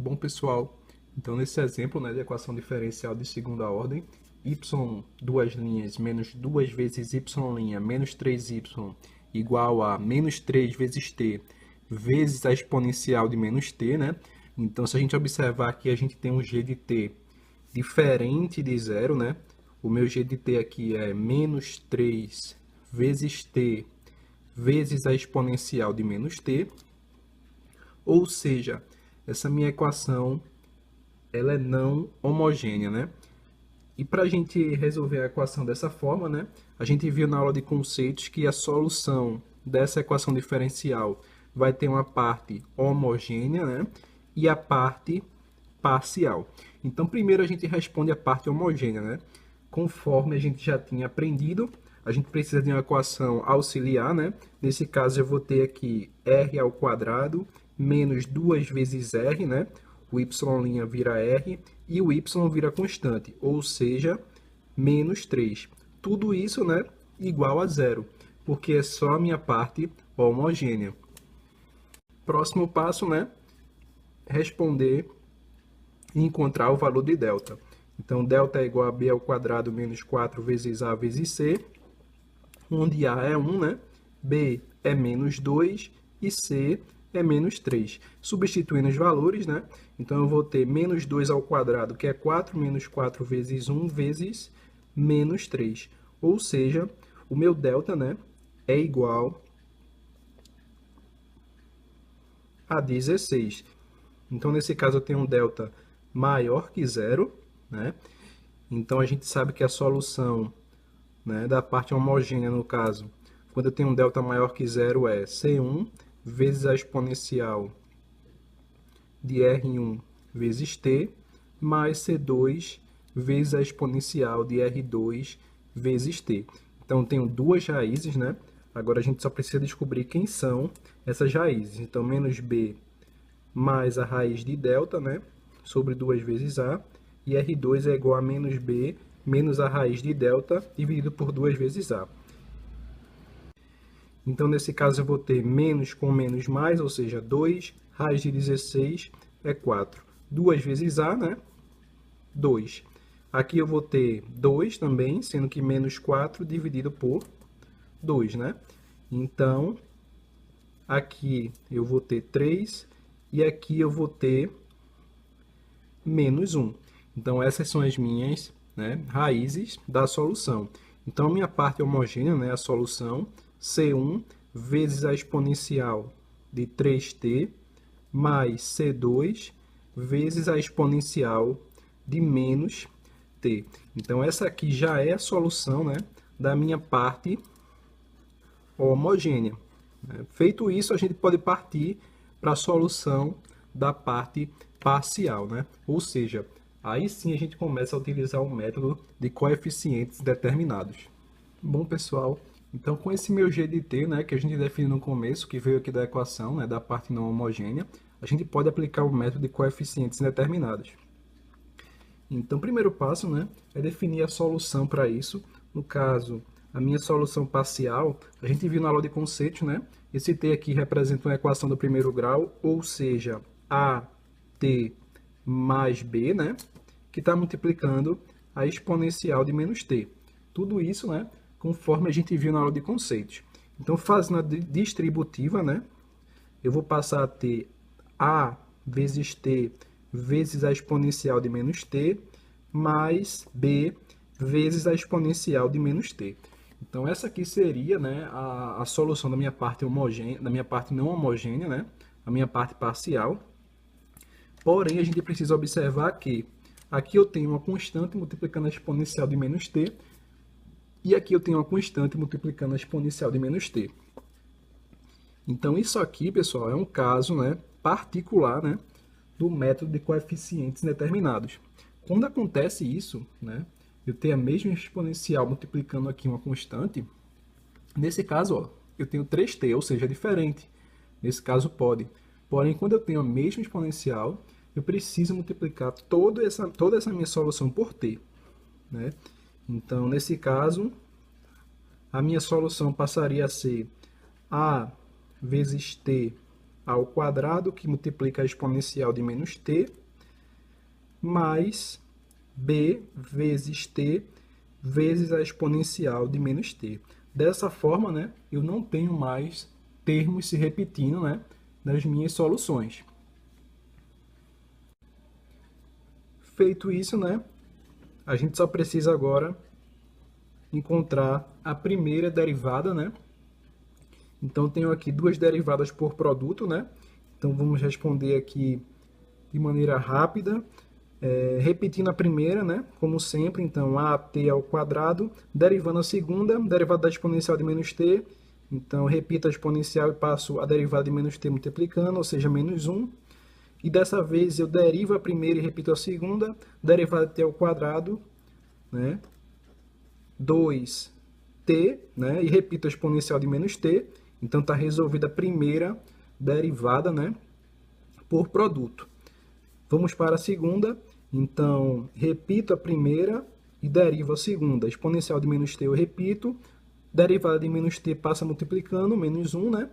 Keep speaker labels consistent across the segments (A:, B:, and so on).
A: Bom, pessoal, então nesse exemplo, né, de equação diferencial de segunda ordem, y duas linhas menos 2 vezes y' menos 3y igual a menos 3 vezes t vezes a exponencial de menos t, né? Então, se a gente observar aqui, a gente tem um g de t diferente de zero, né? O meu g de t aqui é menos 3 vezes t vezes a exponencial de menos t, ou seja, essa minha equação ela é não homogênea, né? E para a gente resolver a equação dessa forma, né, a gente viu na aula de conceitos que a solução dessa equação diferencial vai ter uma parte homogênea, né, e a parte parcial. Então, primeiro a gente responde a parte homogênea, né? Conforme a gente já tinha aprendido, a gente precisa de uma equação auxiliar, né? Nesse caso, eu vou ter aqui r ao quadrado menos 2 vezes r, né? O y' vira r e o y vira constante, ou seja, menos 3. Tudo isso, né, igual a zero, porque é só a minha parte homogênea. Próximo passo, né, responder e encontrar o valor de delta. Então, delta é igual a b ao quadrado menos 4 vezes a vezes c, onde a é 1, né, b é menos 2 e c é menos 3. Substituindo os valores, né? Então, eu vou ter menos 2 ao quadrado, que é 4, menos 4 vezes 1, vezes menos 3. Ou seja, o meu delta, né, é igual a 16. Então, nesse caso, eu tenho um delta maior que zero, né? Então, a gente sabe que a solução, né, da parte homogênea, no caso, quando eu tenho um delta maior que zero, é C1 vezes a exponencial de R1 vezes t, mais C2 vezes a exponencial de R2 vezes t. Então, tenho duas raízes, né? Agora, a gente só precisa descobrir quem são essas raízes. Então, menos b mais a raiz de delta, né? Sobre 2 vezes a, e R2 é igual a menos b menos a raiz de delta dividido por 2 vezes a. Então, nesse caso, eu vou ter menos com menos mais, ou seja, 2, raiz de 16 é 4. 2 vezes a, né? 2. Aqui eu vou ter 2 também, sendo que menos 4 dividido por 2, né? Então, aqui eu vou ter 3 e aqui eu vou ter menos 1. Então, essas são as minhas, né, raízes da solução. Então, a minha parte homogênea, né, a solução, C1 vezes a exponencial de 3t mais C2 vezes a exponencial de menos t. Então, essa aqui já é a solução, né, da minha parte homogênea. Feito isso, a gente pode partir para a solução da parte parcial, né? Ou seja, aí sim a gente começa a utilizar o método de coeficientes determinados. Bom, pessoal, então com esse meu g de t, né, que a gente definiu no começo, que veio aqui da equação, né, da parte não homogênea, a gente pode aplicar o método de coeficientes determinados. Então, o primeiro passo, né, é definir a solução para isso. No caso, a minha solução parcial, a gente viu na aula de conceitos, né? Esse t aqui representa uma equação do primeiro grau, ou seja, at mais b, né, que está multiplicando a exponencial de menos t. Tudo isso, né, conforme a gente viu na aula de conceitos. Então, fazendo a distributiva, né, eu vou passar a ter a vezes t vezes a exponencial de menos t, mais b vezes a exponencial de menos t. Então, essa aqui seria, né, a solução da minha parte homogênea, da minha parte não homogênea, né, a minha parte parcial. Porém, a gente precisa observar que aqui eu tenho uma constante multiplicando a exponencial de menos t, e aqui eu tenho uma constante multiplicando a exponencial de menos t. Então, isso aqui, pessoal, é um caso, né, particular, né, do método de coeficientes determinados. Quando acontece isso, né, eu tenho a mesma exponencial multiplicando aqui uma constante, nesse caso, ó, eu tenho 3t, ou seja, é diferente. Nesse caso, pode. Porém, quando eu tenho a mesma exponencial, eu preciso multiplicar toda essa minha solução por t, né? Então, nesse caso, a minha solução passaria a ser a vezes t ao quadrado, que multiplica a exponencial de menos t, mais b vezes t vezes a exponencial de menos t. Dessa forma, né, eu não tenho mais termos se repetindo, né, nas minhas soluções. Feito isso, né, a gente só precisa agora encontrar a primeira derivada, né? Então, tenho aqui duas derivadas por produto, né? Então, vamos responder aqui de maneira rápida, repetindo a primeira, né? Como sempre, então, at ao quadrado, derivando a segunda, derivada da exponencial de menos t. Então, repito a exponencial e passo a derivada de menos t multiplicando, ou seja, menos 1. E dessa vez eu derivo a primeira e repito a segunda, derivada de t ao quadrado, né? 2t, né? E repito a exponencial de menos t. Então, está resolvida a primeira derivada, né? Por produto. Vamos para a segunda. Então, repito a primeira e derivo a segunda. Exponencial de menos t eu repito. Derivada de menos t passa multiplicando, menos 1, né?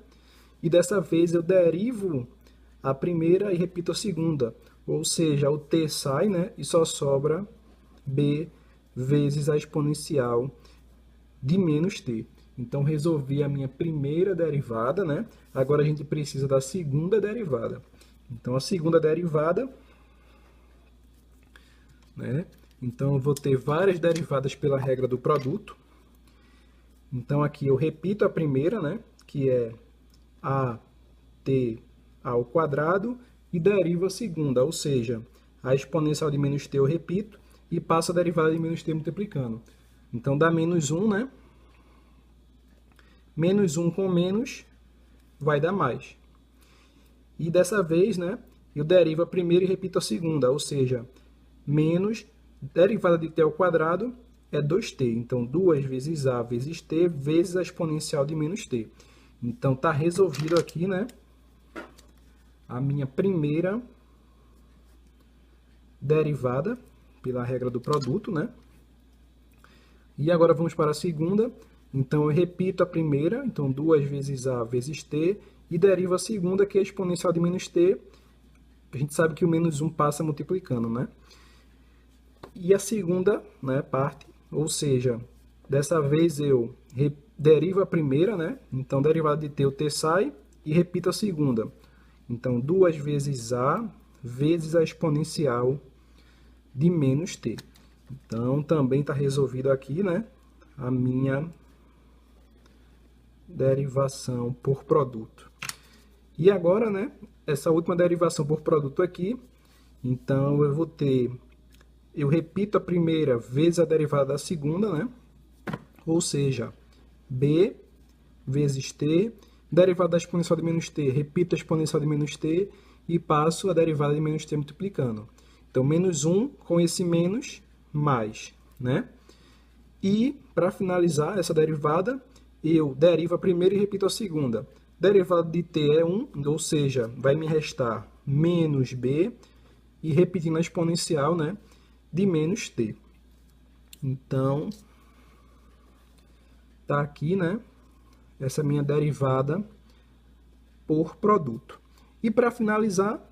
A: E dessa vez eu derivo a primeira e repito a segunda. Ou seja, o t sai, né? E só sobra b vezes a exponencial de menos t. Então, resolvi a minha primeira derivada, né? Agora a gente precisa da segunda derivada. Então, a segunda derivada, né? Então, eu vou ter várias derivadas pela regra do produto. Então, aqui eu repito a primeira, né? Que é at ao quadrado e derivo a segunda, ou seja, a exponencial de menos t eu repito e passo a derivada de menos t multiplicando. Então, dá menos 1, né? Menos 1 com menos vai dar mais. E dessa vez, né, eu derivo a primeira e repito a segunda, ou seja, menos derivada de t ao quadrado é 2t. Então, 2 vezes a vezes t vezes a exponencial de menos t. Então, está resolvido aqui, né, a minha primeira derivada pela regra do produto, né? E agora vamos para a segunda. Então, eu repito a primeira, então 2 vezes a vezes t, e derivo a segunda, que é a exponencial de menos t. A gente sabe que o menos 1 passa multiplicando, né? E a segunda, né, parte, ou seja, dessa vez eu derivo a primeira, né? Então, derivada de t, o t sai, e repito a segunda. Então, 2 vezes a vezes a exponencial de menos t. Então, também está resolvido aqui, né, a minha derivação por produto. E agora, né, essa última derivação por produto aqui, então eu repito a primeira vezes a derivada da segunda, né, ou seja, b vezes t, derivada da exponencial de menos t, repito a exponencial de menos t e passo a derivada de menos t multiplicando. Então, menos 1 com esse menos, mais, né? E, para finalizar essa derivada, eu derivo a primeira e repito a segunda. Derivada de t é 1, ou seja, vai me restar menos b, e repetindo a exponencial, né, de menos t. Então, está aqui, né, essa minha derivada por produto. E, para finalizar,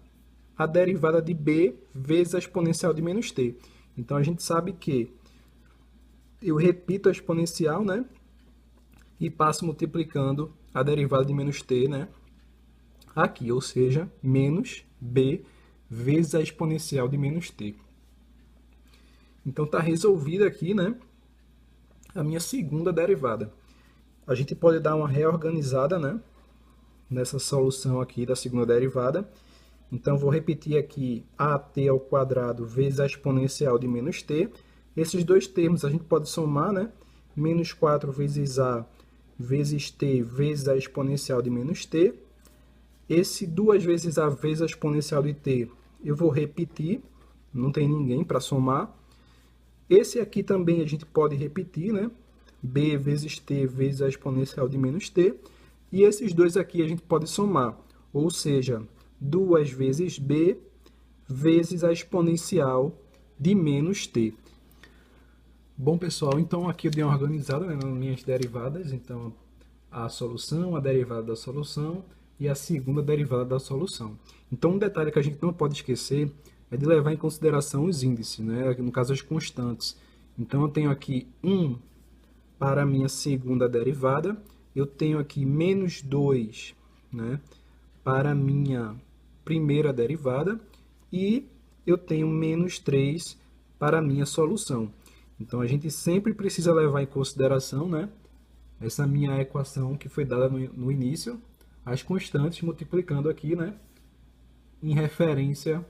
A: a derivada de b vezes a exponencial de menos t. Então, a gente sabe que eu repito a exponencial, né, e passo multiplicando a derivada de menos t, né, aqui, ou seja, menos b vezes a exponencial de menos t. Então, está resolvida aqui, né, a minha segunda derivada. A gente pode dar uma reorganizada, né, nessa solução aqui da segunda derivada. Então, vou repetir aqui at ao quadrado vezes a exponencial de menos t. Esses dois termos a gente pode somar, né? Menos 4 vezes a vezes t vezes a exponencial de menos t. Esse 2 vezes a vezes a exponencial de t eu vou repetir, não tem ninguém para somar. Esse aqui também a gente pode repetir, né? B vezes t vezes a exponencial de menos t. E esses dois aqui a gente pode somar, ou seja, 2 vezes b vezes a exponencial de menos t. Bom, pessoal, então aqui eu dei uma organizada, né, nas minhas derivadas. Então, a solução, a derivada da solução e a segunda derivada da solução. Então, um detalhe que a gente não pode esquecer é de levar em consideração os índices, né? No caso, as constantes. Então, eu tenho aqui 1 para a minha segunda derivada, eu tenho aqui menos 2, né, para a minha primeira derivada, e eu tenho menos 3 para a minha solução. Então, a gente sempre precisa levar em consideração, né, essa minha equação que foi dada no início, as constantes multiplicando aqui, né, em referência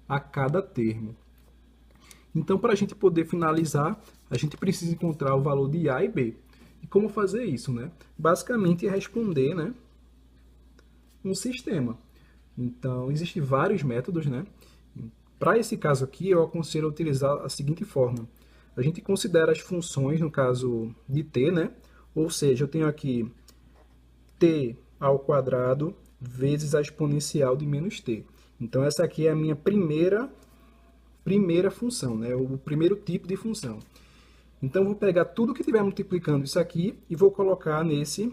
A: a cada termo. Então, para a gente poder finalizar, a gente precisa encontrar o valor de A e B. E como fazer isso, né? Basicamente é responder, né, um sistema. Então, existem vários métodos, né? Para esse caso aqui, eu aconselho a utilizar a seguinte forma. A gente considera as funções, no caso de t, né? Ou seja, eu tenho aqui t ao quadrado vezes a exponencial de menos t. Então, essa aqui é a minha primeira função, né? O primeiro tipo de função. Então, eu vou pegar tudo que estiver multiplicando isso aqui e vou colocar em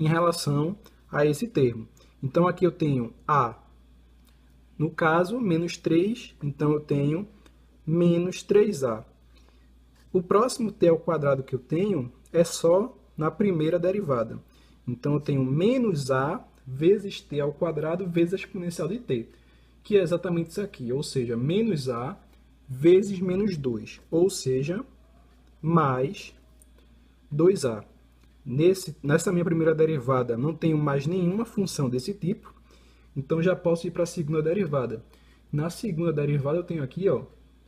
A: relação a esse termo. Então, aqui eu tenho a, no caso, menos 3, então eu tenho menos 3a. O próximo t ao quadrado que eu tenho é só na primeira derivada. Então, eu tenho menos a vezes t ao quadrado vezes a exponencial de t, que é exatamente isso aqui, ou seja, menos a vezes menos 2, ou seja, mais 2a. Nessa minha primeira derivada, não tenho mais nenhuma função desse tipo, então já posso ir para a segunda derivada. Na segunda derivada, eu tenho aqui, ó,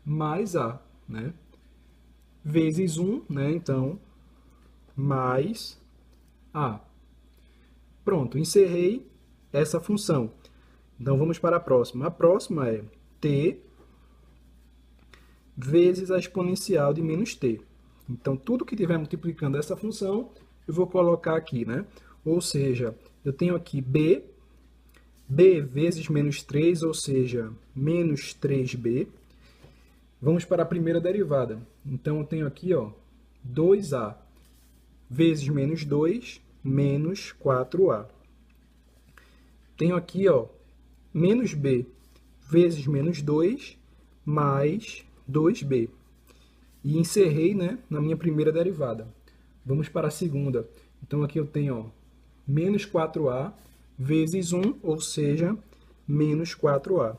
A: mais a, né? Vezes 1, né? Então, mais a. Pronto, encerrei essa função. Então, vamos para a próxima. A próxima é t vezes a exponencial de menos t. Então, tudo que estiver multiplicando essa função, eu vou colocar aqui, né? Ou seja, eu tenho aqui b vezes menos 3, ou seja, menos 3b. Vamos para a primeira derivada. Então, eu tenho aqui, ó, 2a vezes menos 2, menos 4a. Tenho aqui, ó, menos b vezes menos 2, mais 2b. E encerrei, né, na minha primeira derivada. Vamos para a segunda. Então, aqui eu tenho, ó, menos 4a vezes 1, ou seja, menos 4a.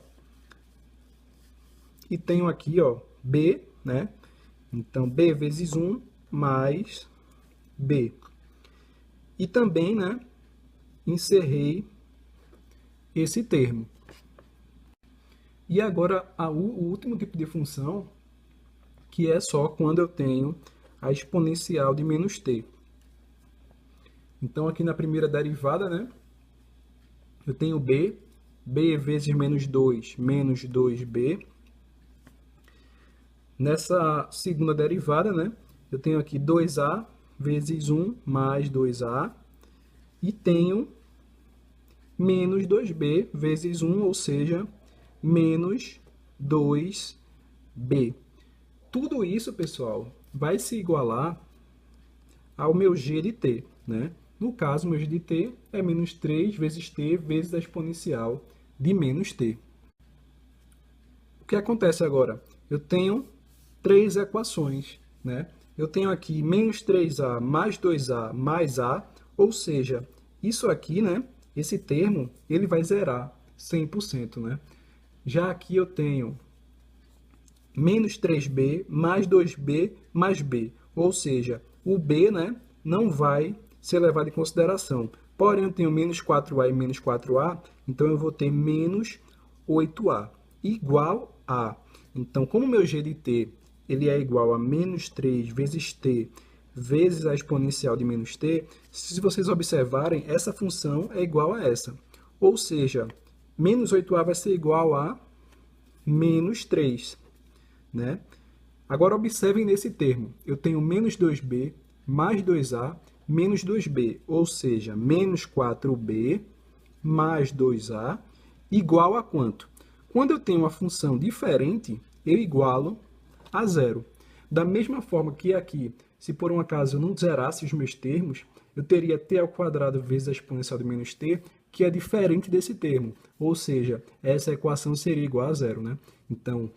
A: E tenho aqui, ó, b, né? Então, b vezes 1 mais b. E também, né, encerrei esse termo. E agora, o último tipo de função, que é só quando eu tenho a exponencial de menos t. Então, aqui na primeira derivada, né, eu tenho b vezes menos 2, menos 2b. Nessa segunda derivada, né, eu tenho aqui 2a vezes 1 mais 2a. E tenho menos 2b vezes 1, ou seja, menos 2b. Tudo isso, pessoal, vai se igualar ao meu g de t, né? No caso, meu g de t é menos 3 vezes t vezes a exponencial de menos t. O que acontece agora? Eu tenho três equações, né? Eu tenho aqui menos 3a mais 2a mais a, ou seja, isso aqui, né? Esse termo, ele vai zerar 100%, né? Já aqui eu tenho menos 3b mais 2b mais b, ou seja, o b, né, não vai ser levado em consideração. Porém, eu tenho menos 4a e menos 4a, então eu vou ter menos 8a, igual a. Então, como o meu g de t ele é igual a menos 3 vezes t vezes a exponencial de menos t, se vocês observarem, essa função é igual a essa. Ou seja, menos 8a vai ser igual a menos 3. Né? Agora, observem nesse termo. Eu tenho menos 2b mais 2a menos 2b, ou seja, menos 4b mais 2a igual a quanto? Quando eu tenho uma função diferente, eu igualo a zero. Da mesma forma que aqui, se por um acaso eu não zerasse os meus termos, eu teria t ao quadrado vezes a exponencial de menos t, que é diferente desse termo. Ou seja, essa equação seria igual a zero, né? Então,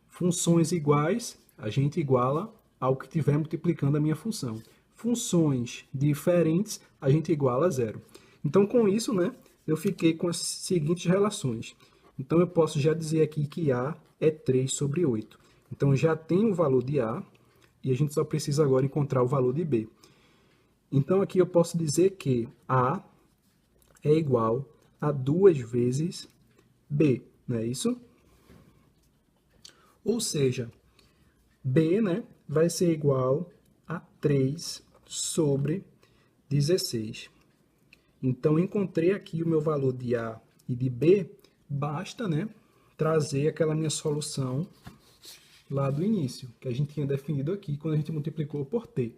A: funções iguais, a gente iguala ao que estiver multiplicando a minha função. Funções diferentes, a gente iguala a zero. Então, com isso, né, eu fiquei com as seguintes relações. Então, eu posso já dizer aqui que A é 3 sobre 8. Então, já tem o valor de A e a gente só precisa agora encontrar o valor de B. Então, aqui eu posso dizer que A é igual a 2 vezes B, não é isso? Ou seja, B, né, vai ser igual a 3 sobre 16. Então, encontrei aqui o meu valor de A e de B, basta, né, trazer aquela minha solução lá do início, que a gente tinha definido aqui quando a gente multiplicou por t.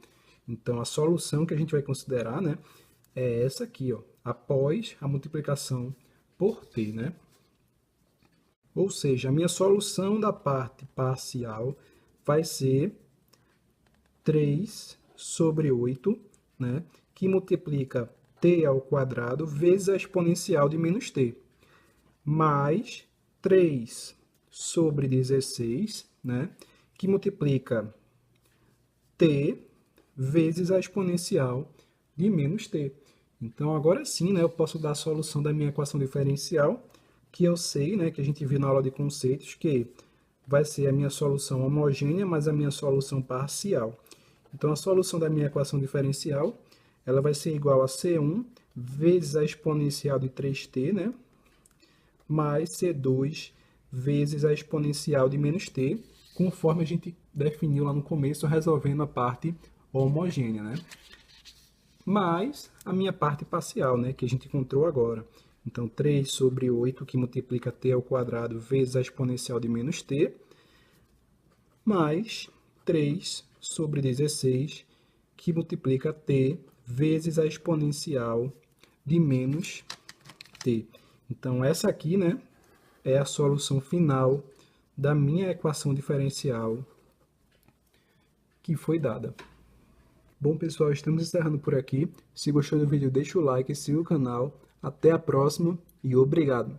A: Então, a solução que a gente vai considerar, né, é essa aqui, ó, após a multiplicação por t, né? Ou seja, a minha solução da parte parcial vai ser 3 sobre 8, né, que multiplica t ao quadrado vezes a exponencial de menos t, mais 3 sobre 16, né, que multiplica t vezes a exponencial de menos t. Então, agora sim, né, eu posso dar a solução da minha equação diferencial, que eu sei, né, que a gente viu na aula de conceitos, que vai ser a minha solução homogênea mais a minha solução parcial. Então, a solução da minha equação diferencial, ela vai ser igual a C1 vezes a exponencial de 3t, né, mais C2 vezes a exponencial de menos t, conforme a gente definiu lá no começo, resolvendo a parte homogênea, né? Mais a minha parte parcial, né, que a gente encontrou agora. Então, 3 sobre 8, que multiplica t ao quadrado vezes a exponencial de menos t, mais 3 sobre 16, que multiplica t vezes a exponencial de menos t. Então, essa aqui, né, é a solução final da minha equação diferencial que foi dada. Bom, pessoal, estamos encerrando por aqui. Se gostou do vídeo, deixa o like, siga o canal. Até a próxima e obrigado!